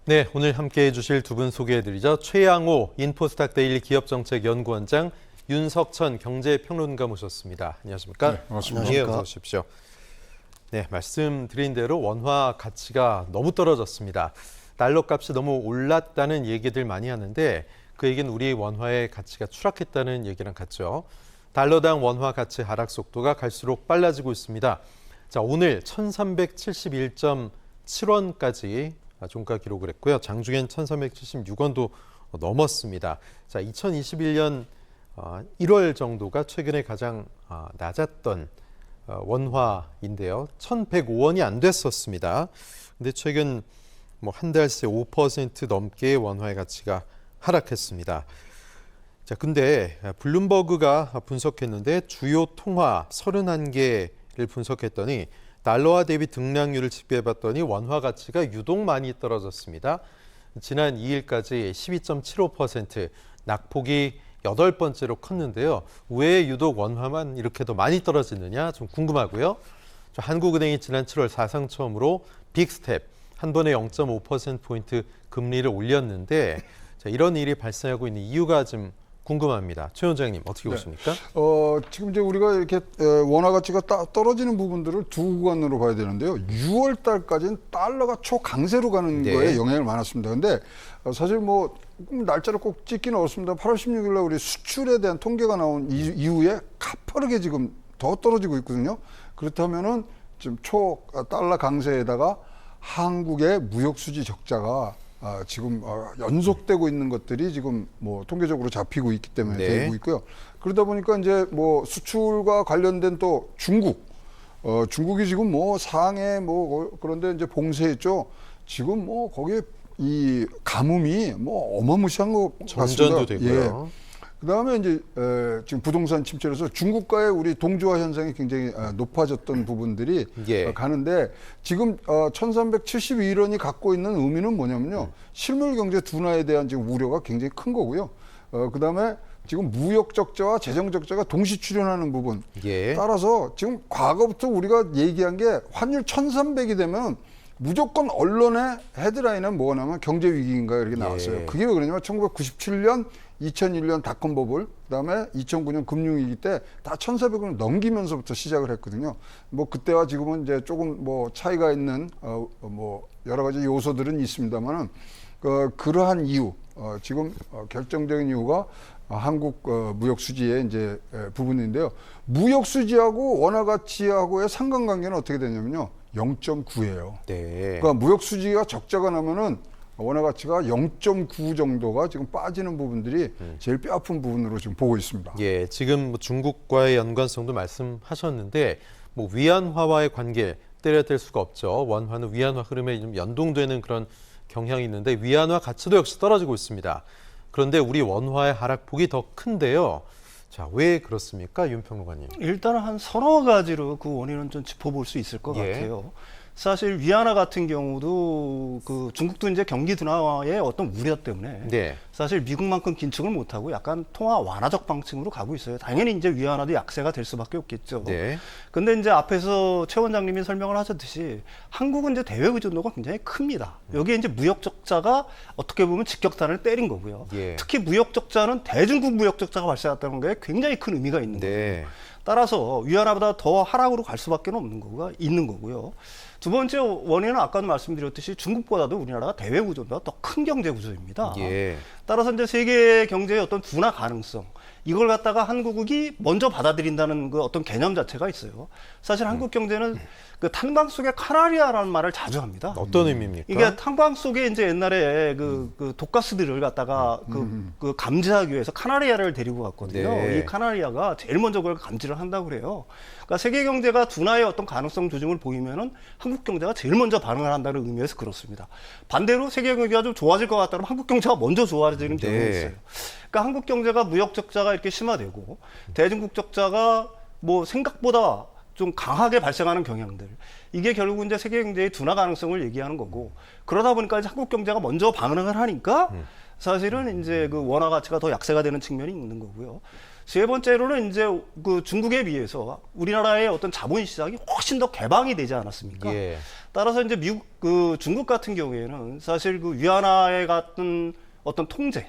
네, 오늘 함께해 주실 두 분 소개해드리죠. 최양호 인포스탁데일리 기업정책연구원장, 윤석천 경제평론가 모셨습니다. 안녕하십니까? 네, 반갑습니다. 예, 어서 오십시오. 네, 말씀드린 대로 원화 가치가 너무 떨어졌습니다. 달러 값이 너무 올랐다는 얘기들 많이 하는데 그 얘기는 우리 원화의 가치가 추락했다는 얘기랑 같죠. 달러당 원화 가치 하락 속도가 갈수록 빨라지고 있습니다. 자, 오늘 1371.7원까지 종가 기록을 했고요. 장중엔 1376원도 넘었습니다. 자, 2021년 1월 정도가 최근에 가장 낮았던 원화인데요. 1,105원이 안 됐었습니다. 근데 최근 한 달 새 5% 넘게 원화의 가치가 하락했습니다. 자, 근데 블룸버그가 분석했는데 주요 통화 31개를 분석했더니 달러화 대비 등락률을 집계해봤더니 원화 가치가 유독 많이 떨어졌습니다. 지난 2일까지 12.75%, 낙폭이 8번째로 컸는데요. 왜 유독 원화만 이렇게 더 많이 떨어지느냐 좀 궁금하고요. 한국은행이 지난 7월 사상 처음으로 빅스텝, 한 번에 0.5%포인트 금리를 올렸는데 자, 이런 일이 발생하고 있는 이유가 좀 궁금합니다. 최 원장님 어떻게 보십니까? 지금 이제 우리가 이렇게 원화 가치가 떨어지는 부분들을 두 구간으로 봐야 되는데요. 6월 달까지는 달러가 초강세로 가는 거에 영향을 많았습니다. 근데 사실 날짜를 꼭 찍기는 어렵습니다. 8월 16일 날 우리 수출에 대한 통계가 나온 이후에 가파르게 지금 더 떨어지고 있거든요. 그렇다면은 지금 달러 강세에다가 한국의 무역 수지 적자가 지금 연속되고 있는 것들이 지금 통계적으로 잡히고 있기 때문에 되고 있고요. 그러다 보니까 이제 수출과 관련된 또 중국이 지금 상해 그런데 이제 봉쇄했죠. 지금 거기에 이 가뭄이 어마무시한 것 같습니다. 전전도 되고요. 그다음에 이제 지금 부동산 침체로서 중국과의 우리 동조화 현상이 굉장히 높아졌던 부분들이 가는데 지금 1372원이 갖고 있는 의미는 뭐냐면요. 실물 경제 둔화에 대한 지금 우려가 굉장히 큰 거고요. 그다음에 지금 무역 적자와 재정 적자가 동시 출현하는 부분. 따라서 지금 과거부터 우리가 얘기한 게 환율 1300이 되면 무조건 언론의 헤드라인은 뭐가 나면 경제 위기인가 이렇게 나왔어요. 그게 왜 그러냐면 1997년 2001년 닷컴 버블, 그다음에 2009년 금융위기 때 다 1,400원을 넘기면서부터 시작을 했거든요. 그때와 지금은 이제 조금 차이가 있는 여러 가지 요소들은 있습니다만은 그러한 이유, 지금 결정적인 이유가 한국 무역 수지의 이제 부분인데요. 무역 수지하고 원화 가치하고의 상관관계는 어떻게 되냐면요. 0.9예요. 그러니까 무역 수지가 적자가 나면은 원화 가치가 0.9 정도가 지금 빠지는 부분들이 제일 뼈아픈 부분으로 지금 보고 있습니다. 예, 지금 중국과의 연관성도 말씀하셨는데 위안화와의 관계 때려야 뗄 수가 없죠. 원화는 위안화 흐름에 좀 연동되는 그런 경향이 있는데 위안화 가치도 역시 떨어지고 있습니다. 그런데 우리 원화의 하락폭이 더 큰데요. 자, 왜 그렇습니까, 윤 평론가님? 일단은 한 서너 가지로 그 원인은 좀 짚어볼 수 있을 것 같아요. 사실 위안화 같은 경우도 중국도 이제 경기 둔화의 어떤 우려 때문에 사실 미국만큼 긴축을 못하고 약간 통화 완화적 방침으로 가고 있어요. 당연히 이제 위안화도 약세가 될 수밖에 없겠죠. 근데 이제 앞에서 최 원장님이 설명을 하셨듯이 한국은 이제 대외 의존도가 굉장히 큽니다. 여기에 이제 무역 적자가 어떻게 보면 직격탄을 때린 거고요. 특히 무역 적자는 대중국 무역 적자가 발생했다는 게 굉장히 큰 의미가 있는 거예요. 따라서 위안화보다 더 하락으로 갈 수밖에 없는 거가 있는 거고요. 두 번째 원인은 아까도 말씀드렸듯이 중국보다도 우리나라가 대외 의존도가 더 큰 경제 구조입니다. 따라서 이제 세계 경제의 어떤 둔화 가능성, 이걸 갖다가 한국이 먼저 받아들인다는 그 어떤 개념 자체가 있어요. 사실 한국 경제는 그 탄광 속의 카나리아라는 말을 자주 합니다. 어떤 의미입니까? 이게 탄광 속에 이제 옛날에 그 독가스들을 갖다가 그 감지하기 위해서 카나리아를 데리고 갔거든요. 이 카나리아가 제일 먼저 그걸 감지를 한다고 그래요. 그러니까 세계 경제가 둔화의 어떤 가능성 조짐을 보이면은 한국 경제가 제일 먼저 반응을 한다는 의미에서 그렇습니다. 반대로 세계 경제가 좀 좋아질 것 같다면 한국 경제가 먼저 좋아지는 경우가 있어요. 그러니까 한국 경제가 무역 적자가 이렇게 심화되고 대중국 적자가 생각보다 좀 강하게 발생하는 경향들, 이게 결국 이제 세계 경제의 둔화 가능성을 얘기하는 거고, 그러다 보니까 이제 한국 경제가 먼저 반응을 하니까 사실은 이제 그 원화 가치가 더 약세가 되는 측면이 있는 거고요. 세 번째로는 이제 그 중국에 비해서 우리나라의 어떤 자본 시장이 훨씬 더 개방이 되지 않았습니까? 예. 따라서 이제 미국, 중국 같은 경우에는 사실 그 위안화에 같은 어떤 통제,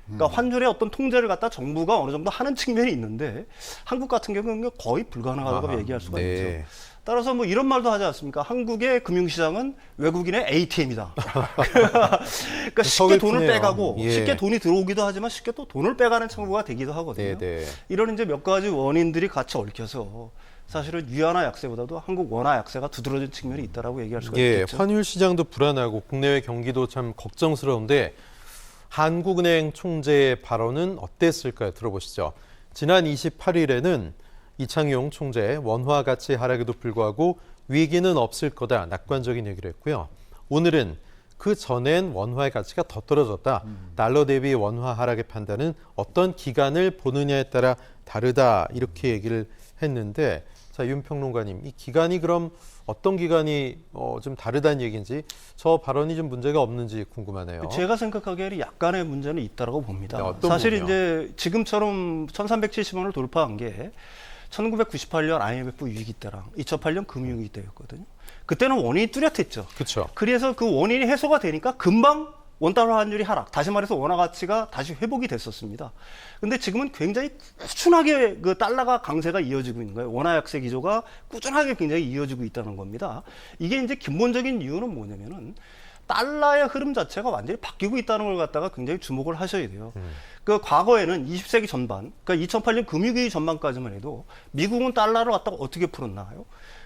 그러니까 환율의 어떤 통제를 갖다 정부가 어느 정도 하는 측면이 있는데 한국 같은 경우는 거의 불가능하다고 얘기할 수가 있죠. 따라서 뭐 이런 말도 하지 않습니까? 한국의 금융시장은 외국인의 ATM이다. 그러니까 쉽게 돈을 빼가고 쉽게 돈이 들어오기도 하지만 쉽게 또 돈을 빼가는 창구가 되기도 하거든요. 이런 이제 몇 가지 원인들이 같이 얽혀서 사실은 위안화 약세보다도 한국 원화 약세가 두드러진 측면이 있다라고 얘기할 수가 있겠죠. 환율 시장도 불안하고 국내외 경기도 참 걱정스러운데 한국은행 총재의 발언은 어땠을까요? 들어보시죠. 지난 28일에는 이창용 총재 원화 가치 하락에도 불구하고 위기는 없을 거다 낙관적인 얘기를 했고요. 오늘은 그 전엔 원화의 가치가 더 떨어졌다. 달러 대비 원화 하락의 판단은 어떤 기간을 보느냐에 따라 다르다 이렇게 얘기를 했는데 자, 윤 평론가님, 이 기간이 그럼 어떤 기간이 좀 다르다는 얘기인지 저 발언이 좀 문제가 없는지 궁금하네요. 제가 생각하기에는 약간의 문제는 있다라고 봅니다. 어떤 사실 부분이요? 이제 지금처럼 1370원을 돌파한 게 1998년 IMF 위기 때랑 2008년 금융위기 때였거든요. 그때는 원인이 뚜렷했죠. 그렇죠. 그래서 그 원인이 해소가 되니까 금방 원달러 환율이 하락, 다시 말해서 원화 가치가 다시 회복이 됐었습니다. 근데 지금은 굉장히 꾸준하게 그 달러가 강세가 이어지고 있는 거예요. 원화 약세 기조가 꾸준하게 굉장히 이어지고 있다는 겁니다. 이게 이제 근본적인 이유는 뭐냐면은 달러의 흐름 자체가 완전히 바뀌고 있다는 걸 갖다가 굉장히 주목을 하셔야 돼요. 그 과거에는 20세기 전반, 그러니까 2008년 금융위기 전반까지만 해도 미국은 달러를 갖다가 어떻게 풀었나요?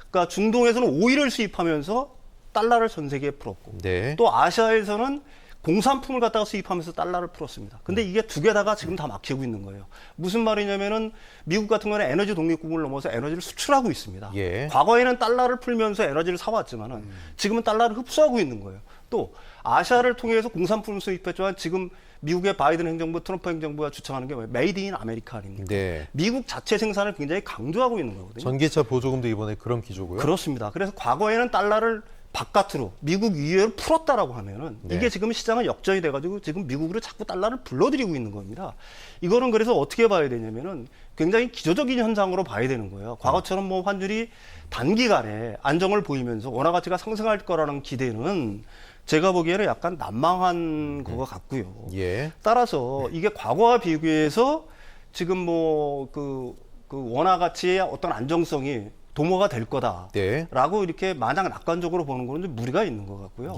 그러니까 중동에서는 오일을 수입하면서 달러를 전 세계에 풀었고, 또 아시아에서는 공산품을 갖다가 수입하면서 달러를 풀었습니다. 근데 이게 두 개 다가 지금 다 막히고 있는 거예요. 무슨 말이냐면은 미국 같은 경우는 에너지 독립국을 넘어서 에너지를 수출하고 있습니다. 과거에는 달러를 풀면서 에너지를 사왔지만은 지금은 달러를 흡수하고 있는 거예요. 또 아시아를 통해서 공산품을 수입했지만 지금 미국의 바이든 행정부, 트럼프 행정부가 주창하는 게 뭐예요? 메이드 인 아메리카 아닙니까? 미국 자체 생산을 굉장히 강조하고 있는 거거든요. 전기차 보조금도 이번에 그런 기조고요. 그렇습니다. 그래서 과거에는 달러를 바깥으로 미국 이외로 풀었다라고 하면은 이게 지금 시장은 역전이 돼가지고 지금 미국으로 자꾸 달러를 불러들이고 있는 겁니다. 이거는 그래서 어떻게 봐야 되냐면은 굉장히 기저적인 현상으로 봐야 되는 거예요. 과거처럼 뭐 환율이 단기간에 안정을 보이면서 원화 가치가 상승할 거라는 기대는 제가 보기에는 약간 난망한 것 같고요. 따라서 이게 과거와 비교해서 지금 뭐 그 원화 가치의 어떤 안정성이 도모가 될 거다라고 이렇게 마냥 낙관적으로 보는 거는 좀 무리가 있는 것 같고요.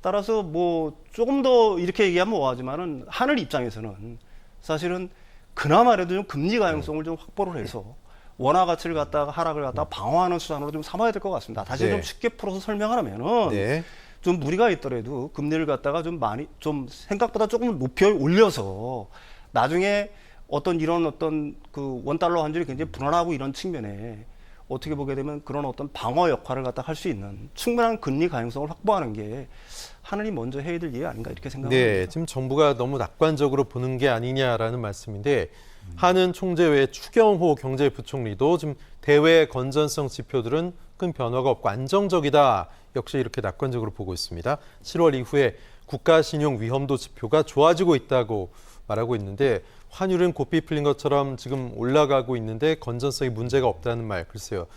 따라서 뭐 조금 더 이렇게 얘기하면 뭐하지만은 하늘 입장에서는 사실은 그나마라도 좀 금리 가용성을 좀 확보를 해서 원화 가치를 갖다가 하락을 갖다가 방어하는 수단으로 좀 삼아야 될 것 같습니다. 다시 좀 쉽게 풀어서 설명을 하면은 좀 무리가 있더라도 금리를 갖다가 좀 많이 좀 생각보다 조금 높여 올려서 나중에 어떤 이런 어떤 그 원달러 환율이 굉장히 불안하고 이런 측면에 어떻게 보게 되면 그런 어떤 방어 역할을 갖다 할 수 있는 충분한 금리 가용성을 확보하는 게 하늘이 먼저 해야 될 일 아닌가 이렇게 생각합니다. 지금 정부가 너무 낙관적으로 보는 게 아니냐라는 말씀인데 한은 총재 외 추경호 경제부총리도 지금 대외 건전성 지표들은 큰 변화가 없고 안정적이다. 역시 이렇게 낙관적으로 보고 있습니다. 7월 이후에 국가신용 위험도 지표가 좋아지고 있다고 말하고 있는데 환율은 고삐 풀린 것처럼 지금 올라가고 있는데 건전성이 문제가 없다는 말, 글쎄요.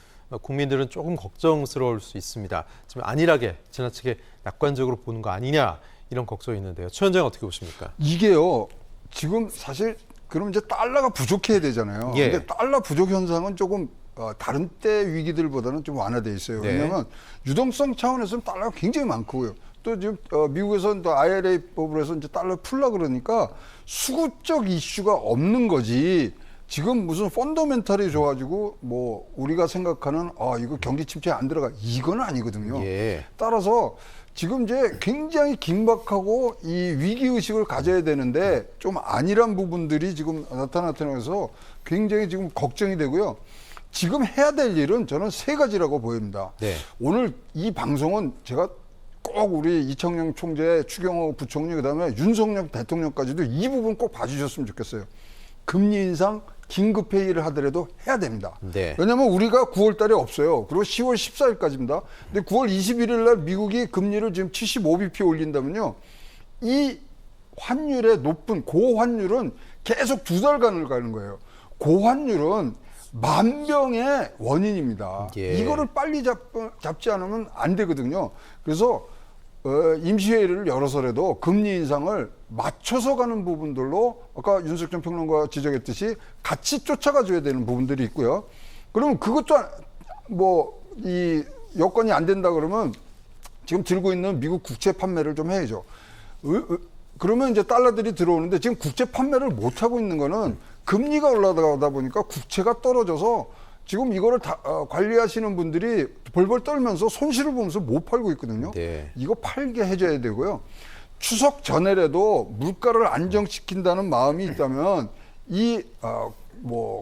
국민들은 조금 걱정스러울 수 있습니다. 지금 안일하게 지나치게 낙관적으로 보는 거 아니냐 이런 걱정이 있는데요. 최 원장님 어떻게 보십니까? 이게요. 지금 사실 그럼 이제 달러가 부족해야 되잖아요. 근데 달러 부족 현상은 조금 다른 때 위기들보다는 좀 완화돼 있어요. 왜냐하면 유동성 차원에서는 달러가 굉장히 많고요. 또 지금 미국에서는 또 IRA 법으로 해서 이제 달러 풀라 그러니까 수급적 이슈가 없는 거지. 지금 무슨 펀더멘탈이 좋아지고 뭐 우리가 생각하는 이거 경기 침체에 안 들어가 이건 아니거든요. 따라서 지금 이제 굉장히 긴박하고 이 위기 의식을 가져야 되는데 좀 안일한 부분들이 지금 나타나서 굉장히 지금 걱정이 되고요. 지금 해야 될 일은 저는 세 가지라고 보입니다. 오늘 이 방송은 제가 꼭 우리 이창용 총재, 추경호 부총리, 그다음에 윤석열 대통령까지도 이 부분 꼭 봐주셨으면 좋겠어요. 금리 인상 긴급회의를 하더라도 해야 됩니다. 왜냐하면 우리가 9월 달에 없어요. 그리고 10월 14일까지입니다. 근데 9월 21일 날 미국이 금리를 지금 75bp 올린다면요. 이 환율의 높은 고환율은 계속 2달간을 가는 거예요. 고환율은 만병의 원인입니다. 예. 이거를 빨리 잡지 않으면 안 되거든요. 그래서 임시회의를 열어서라도 금리 인상을 맞춰서 가는 부분들로 아까 윤석열 평론가가 지적했듯이 같이 쫓아가 줘야 되는 부분들이 있고요. 그러면 그것도 이 여건이 안 된다 그러면 지금 들고 있는 미국 국채 판매를 좀 해야죠. 그러면 이제 달러들이 들어오는데 지금 국채 판매를 못 하고 있는 거는 금리가 올라가다 보니까 국채가 떨어져서 지금 이거를 관리하시는 분들이 벌벌 떨면서 손실을 보면서 못 팔고 있거든요. 네. 이거 팔게 해줘야 되고요. 추석 전에라도 물가를 안정시킨다는 마음이 있다면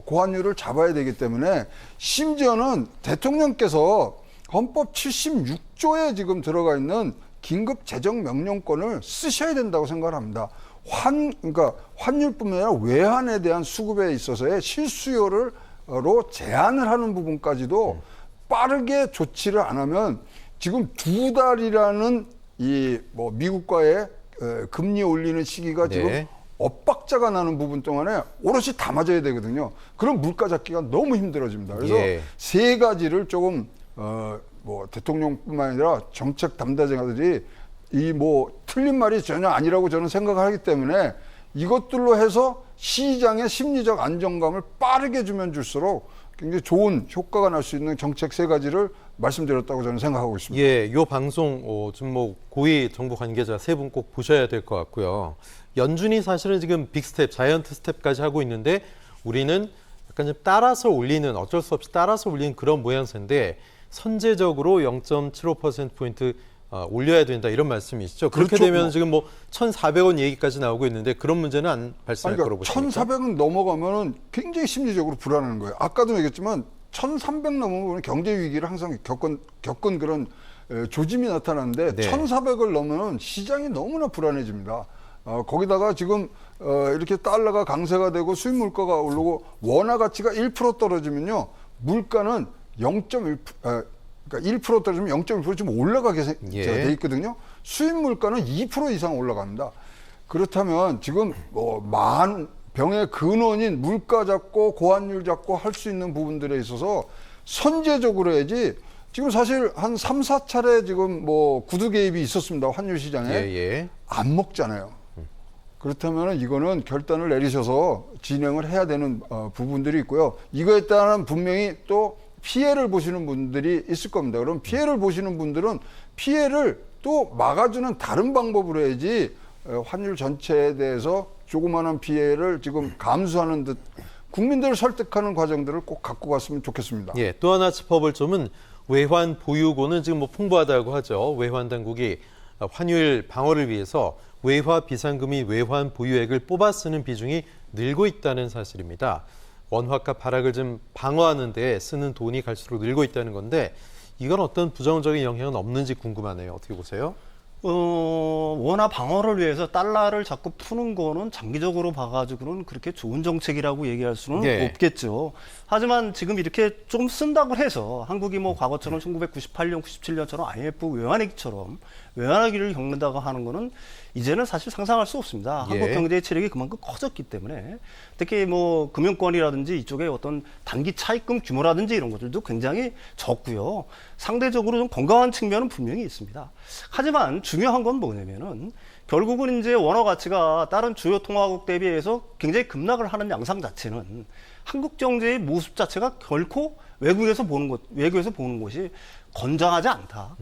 고환율을 잡아야 되기 때문에 심지어는 대통령께서 헌법 76조에 지금 들어가 있는 긴급 재정 명령권을 쓰셔야 된다고 생각을 합니다. 그러니까 환율뿐만 아니라 외환에 대한 수급에 있어서의 실수요로 제한을 하는 부분까지도 빠르게 조치를 안 하면 지금 2달이라는 미국과의 금리 올리는 시기가 지금 네. 엇박자가 나는 부분 동안에 오롯이 다 맞아야 되거든요. 그럼 물가 잡기가 너무 힘들어집니다. 그래서 세 가지를 조금 대통령뿐만 아니라 정책 담당자들이 틀린 말이 전혀 아니라고 저는 생각을 하기 때문에 이것들로 해서 시장의 심리적 안정감을 빠르게 주면 줄수록 굉장히 좋은 효과가 날 수 있는 정책 세 가지를 말씀드렸다고 저는 생각하고 있습니다. 예, 이 방송 좀 고위 정부 관계자 세 분 꼭 보셔야 될 것 같고요. 연준이 사실은 지금 빅스텝, 자이언트 스텝까지 하고 있는데 우리는 약간 좀 따라서 올리는, 어쩔 수 없이 따라서 올리는 그런 모양새인데 선제적으로 0.75%포인트 올려야 된다 이런 말씀이시죠. 그렇게 그렇죠. 되면 지금 1,400원 얘기까지 나오고 있는데 그런 문제는 안 발생할 거라고 보십니까? 1,400은 넘어가면은 굉장히 심리적으로 불안한 거예요. 아까도 얘기했지만 1,300 넘으면 경제 위기를 항상 겪은 그런 조짐이 나타나는데 1,400을 넘으면 시장이 너무나 불안해집니다. 거기다가 지금 이렇게 달러가 강세가 되고 수입 물가가 오르고 원화 가치가 1% 떨어지면요. 물가는 1% 떨어지면 0.1% 지금 올라가게 돼 있거든요. 수입 물가는 2% 이상 올라갑니다. 그렇다면 지금 병의 근원인 물가 잡고 고환율 잡고 할 수 있는 부분들에 있어서 선제적으로 해야지. 지금 사실 한 3, 4차례 지금 구두 개입이 있었습니다. 환율 시장에. 안 먹잖아요. 그렇다면 이거는 결단을 내리셔서 진행을 해야 되는 부분들이 있고요. 이거에 따른 분명히 또 피해를 보시는 분들이 있을 겁니다. 그럼 피해를 보시는 분들은 피해를 또 막아주는 다른 방법으로 해야지 환율 전체에 대해서 조그마한 피해를 지금 감수하는 듯 국민들을 설득하는 과정들을 꼭 갖고 갔으면 좋겠습니다. 예, 또 하나 짚어볼 점은 외환 보유고는 지금 풍부하다고 하죠. 외환 당국이 환율 방어를 위해서 외화 비상금이 외환 보유액을 뽑아 쓰는 비중이 늘고 있다는 사실입니다. 원화값 하락을 좀 방어하는 데 쓰는 돈이 갈수록 늘고 있다는 건데 이건 어떤 부정적인 영향은 없는지 궁금하네요. 어떻게 보세요? 원화 방어를 위해서 달러를 자꾸 푸는 거는 장기적으로 봐가지고는 그렇게 좋은 정책이라고 얘기할 수는 없겠죠. 하지만 지금 이렇게 좀 쓴다고 해서 한국이 과거처럼 1998년, 97년처럼 IMF 외환위기처럼 외환위기를 겪는다고 하는 거는 이제는 사실 상상할 수 없습니다. 한국 경제의 체력이 그만큼 커졌기 때문에 특히 금융권이라든지 이쪽에 어떤 단기 차입금 규모라든지 이런 것들도 굉장히 적고요. 상대적으로 좀 건강한 측면은 분명히 있습니다. 하지만 중요한 건 뭐냐면은 결국은 이제 원화 가치가 다른 주요 통화국 대비해서 굉장히 급락을 하는 양상 자체는 한국 경제의 모습 자체가 결코 외국에서 보는 것이 건강하지 않다.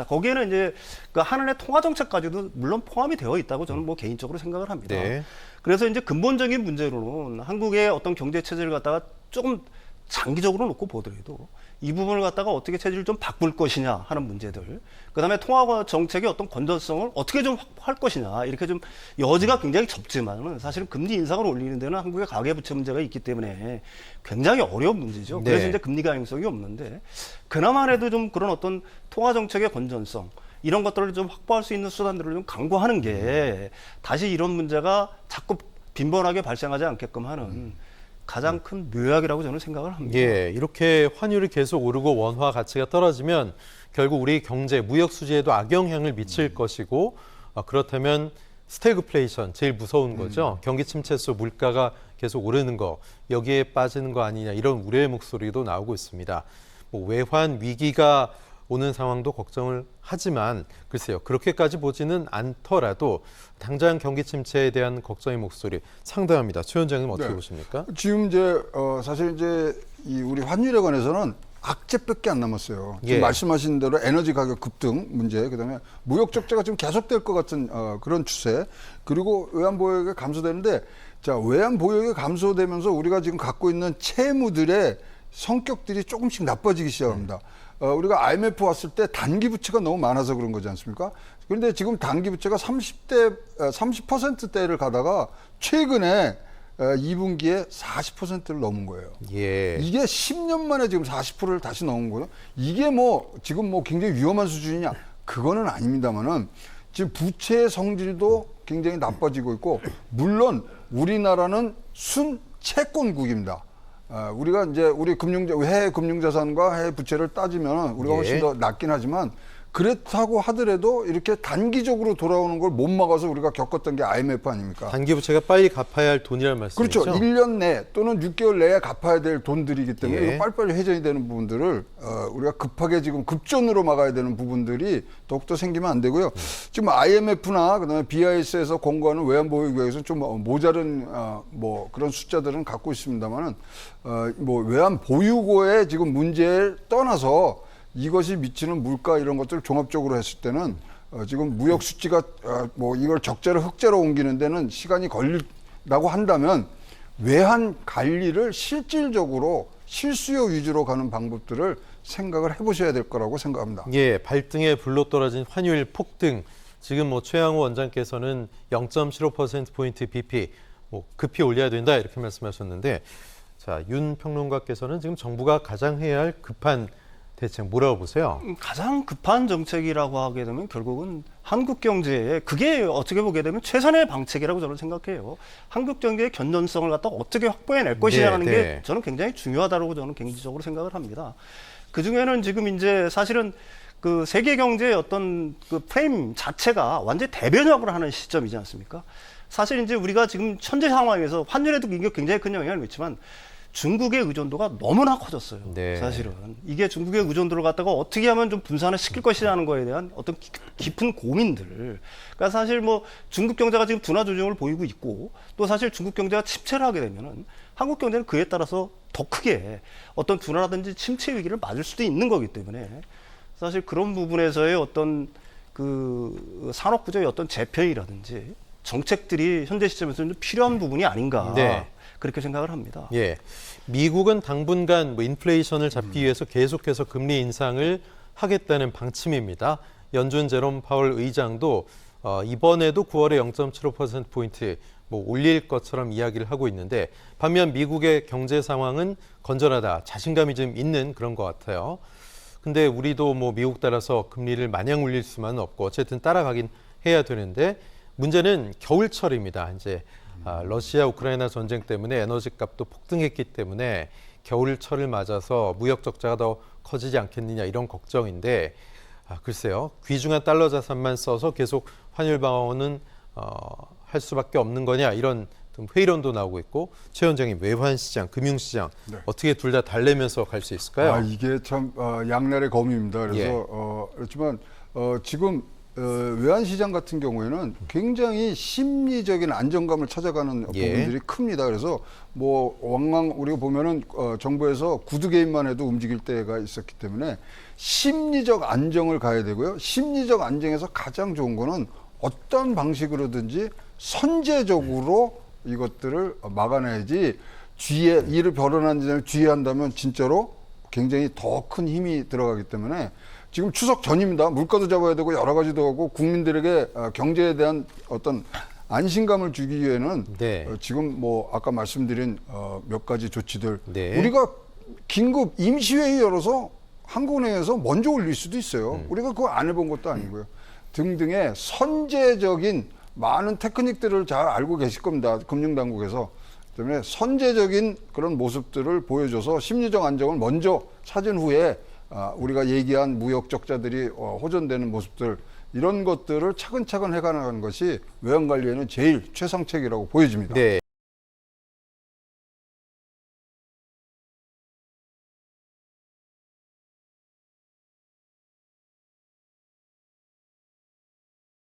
거기에는 이제 그 한은의 통화 정책까지도 물론 포함이 되어 있다고 저는 개인적으로 생각을 합니다. 그래서 이제 근본적인 문제로는 한국의 어떤 경제 체제를 갖다가 조금 장기적으로 놓고 보더라도 이 부분을 갖다가 어떻게 체제를 좀 바꿀 것이냐 하는 문제들, 그다음에 통화 정책의 어떤 건전성을 어떻게 좀 확보할 것이냐, 이렇게 좀 여지가 굉장히 적지만은 사실은 금리 인상을 올리는 데는 한국의 가계부채 문제가 있기 때문에 굉장히 어려운 문제죠. 그래서 이제 금리 가능성이 없는데 그나마 해도 좀 그런 어떤 통화 정책의 건전성 이런 것들을 좀 확보할 수 있는 수단들을 좀 강구하는 게 다시 이런 문제가 자꾸 빈번하게 발생하지 않게끔 하는 가장 큰 묘약이라고 저는 생각을 합니다. 예, 이렇게 환율이 계속 오르고 원화 가치가 떨어지면 결국 우리 경제, 무역 수지에도 악영향을 미칠 것이고 그렇다면 스태그플레이션, 제일 무서운 거죠. 경기 침체 속 물가가 계속 오르는 거 여기에 빠지는 거 아니냐 이런 우려의 목소리도 나오고 있습니다. 뭐 외환 위기가 오는 상황도 걱정을 하지만 글쎄요 그렇게까지 보지는 않더라도 당장 경기 침체에 대한 걱정의 목소리 상당합니다. 최 원장님 어떻게 네. 보십니까? 지금 이제 사실 이제 이 우리 환율에 관해서는 악재밖에 안 남았어요. 지금 예. 말씀하신 대로 에너지 가격 급등 문제, 그다음에 무역 적자가 지금 계속될 것 같은 그런 추세, 그리고 외환 보유액이 감소되는데, 자 외환 보유액이 감소되면서 우리가 지금 갖고 있는 채무들의 성격들이 조금씩 나빠지기 시작합니다. 우리가 IMF 왔을 때 단기 부채가 너무 많아서 그런 거지 않습니까? 그런데 지금 단기 부채가 30%대를 가다가 최근에 2분기에 40%를 넘은 거예요. 예. 이게 10년 만에 지금 40%를 다시 넘은 거예요. 이게 뭐 지금 뭐 굉장히 위험한 수준이냐? 그거는 아닙니다만은 지금 부채의 성질도 굉장히 나빠지고 있고, 물론 우리나라는 순채권국입니다. 우리가 이제 우리 해외 금융자산과 해외 부채를 따지면 우리가 훨씬 더 낮긴 하지만, 그렇다고 하더라도 이렇게 단기적으로 돌아오는 걸 못 막아서 우리가 겪었던 게 IMF 아닙니까? 단기 부채가 빨리 갚아야 할 돈이라는 말씀이죠? 그렇죠. 1년 내 또는 6개월 내에 갚아야 될 돈들이기 때문에 예. 이거 빨리빨리 회전이 되는 부분들을 우리가 급하게 지금 급전으로 막아야 되는 부분들이 더욱더 생기면 안 되고요. 지금 IMF나 그다음에 BIS에서 공고하는 외환 보유 계획에서는 좀 모자른 뭐 그런 숫자들은 갖고 있습니다만은 뭐 외환 보유고의 지금 문제를 떠나서 이것이 미치는 물가 이런 것들을 종합적으로 했을 때는 지금 무역 수지가 뭐 이걸 적자를 흑자로 옮기는 데는 시간이 걸린다고 한다면, 외환 관리를 실질적으로 실수요 위주로 가는 방법들을 생각을 해보셔야 될 거라고 생각합니다. 예, 발등에 불로 떨어진 환율 폭등. 지금 뭐 최양호 원장께서는 0.75%포인트 BP 뭐 급히 올려야 된다 이렇게 말씀하셨는데, 자, 윤 평론가께서는 지금 정부가 가장 해야 할 급한 대책 뭐라고 보세요? 가장 급한 정책이라고 하게 되면 결국은 한국 경제에, 그게 어떻게 보게 되면 최선의 방책이라고 저는 생각해요. 한국 경제의 견존성을 갖다 어떻게 확보해낼 것이냐는 게 저는 굉장히 중요하다고 저는 개인적으로 생각을 합니다. 그 중에는 지금 이제 사실은 그 세계 경제의 어떤 그 프레임 자체가 완전히 대변혁을 하는 시점이지 않습니까? 사실 이제 우리가 지금 현재 상황에서 환율에도 이게 굉장히 큰 영향을 미치지만 중국의 의존도가 너무나 커졌어요. 네. 사실은 이게 중국의 의존도를 갖다가 어떻게 하면 좀 분산을 시킬 것이라는 거에 대한 어떤 깊은 고민들. 그러니까 사실 뭐 중국 경제가 지금 둔화 조짐을 보이고 있고, 또 사실 중국 경제가 침체를 하게 되면은 한국 경제는 그에 따라서 더 크게 어떤 둔화라든지 침체 위기를 맞을 수도 있는 거기 때문에, 사실 그런 부분에서의 어떤 그 산업 구조의 어떤 재편이라든지 정책들이 현재 시점에서는 좀 필요한 부분이 아닌가. 네. 그렇게 생각을 합니다. 예, 미국은 당분간 뭐 인플레이션을 잡기 위해서 계속해서 금리 인상을 하겠다는 방침입니다. 연준 제롬 파월 의장도 이번에도 9월에 0.75%포인트 뭐 올릴 것처럼 이야기를 하고 있는데, 반면 미국의 경제 상황은 건전하다, 자신감이 좀 있는 그런 것 같아요. 근데 우리도 뭐 미국 따라서 금리를 마냥 올릴 수만은 없고 어쨌든 따라가긴 해야 되는데, 문제는 겨울철입니다. 이제 러시아 우크라이나 전쟁 때문에 에너지 값도 폭등했기 때문에 겨울철을 맞아서 무역 적자가 더 커지지 않겠느냐 이런 걱정인데, 글쎄요 귀중한 달러 자산만 써서 계속 환율 방어는 할 수밖에 없는 거냐 이런 좀 회의론도 나오고 있고, 최 원장님 외환 시장, 금융 시장 네. 어떻게 둘 다 달래면서 갈 수 있을까요? 이게 참 양날의 검입니다. 그래서 예. 그렇지만 지금 외환 시장 같은 경우에는 굉장히 심리적인 안정감을 찾아가는 예. 부분들이 큽니다. 그래서 뭐 왕왕 우리가 보면은 정부에서 구두 개인만 해도 움직일 때가 있었기 때문에 심리적 안정을 가야 되고요. 심리적 안정에서 가장 좋은 거는 어떤 방식으로든지 선제적으로 이것들을 막아내야지, 뒤에 일을 벌어난 지를 뒤에 한다면 진짜로 굉장히 더 큰 힘이 들어가기 때문에, 지금 추석 전입니다. 물가도 잡아야 되고 여러 가지도 하고 국민들에게 경제에 대한 어떤 안심감을 주기 위해는 네. 지금 뭐 아까 말씀드린 몇 가지 조치들, 네. 우리가 긴급 임시회의 열어서 한국은행에서 먼저 올릴 수도 있어요. 우리가 그거 안 해본 것도 아니고요. 등등의 선제적인 많은 테크닉들을 잘 알고 계실 겁니다. 금융당국에서. 때문에 선제적인 그런 모습들을 보여줘서 심리적 안정을 먼저 찾은 후에 우리가 얘기한 무역 적자들이 호전되는 모습들, 이런 것들을 차근차근 해가는 것이 외환 관리에는 제일 최상책이라고 보여집니다. 네.